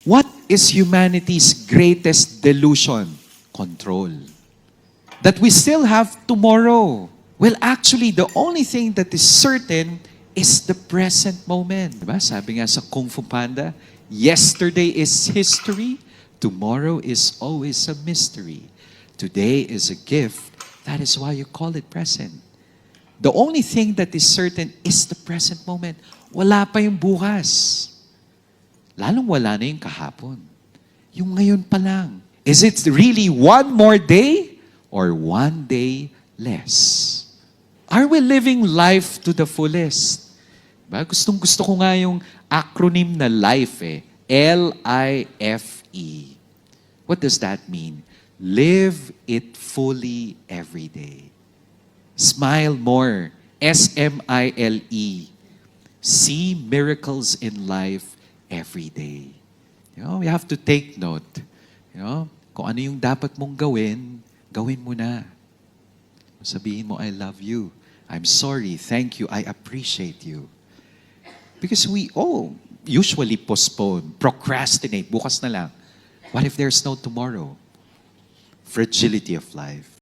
What is humanity's greatest delusion? Control. That we still have tomorrow. Well, actually, the only thing that is certain is the present moment. Diba? Sabi nga sa Kung Fu Panda, yesterday is history, tomorrow is always a mystery. Today is a gift, that is why you call it present. The only thing that is certain is the present moment. Wala pa yung bukas. Lalong wala na yung kahapon. Yung ngayon pa lang. Is it really one more day or one day less? Are we living life to the fullest? Diba? Gusto ko nga yung acronym na LIFE eh. L-I-F-E. What does that mean? Live it fully every day. Smile more. S-M-I-L-E. See miracles in life every day. You know, we have to take note. You know, kung ano yung dapat mong gawin, gawin mo na. Sabihin mo, I love you. I'm sorry. Thank you. I appreciate you. Because we all usually postpone, procrastinate. Bukas na lang. What if there's no tomorrow? Fragility of life.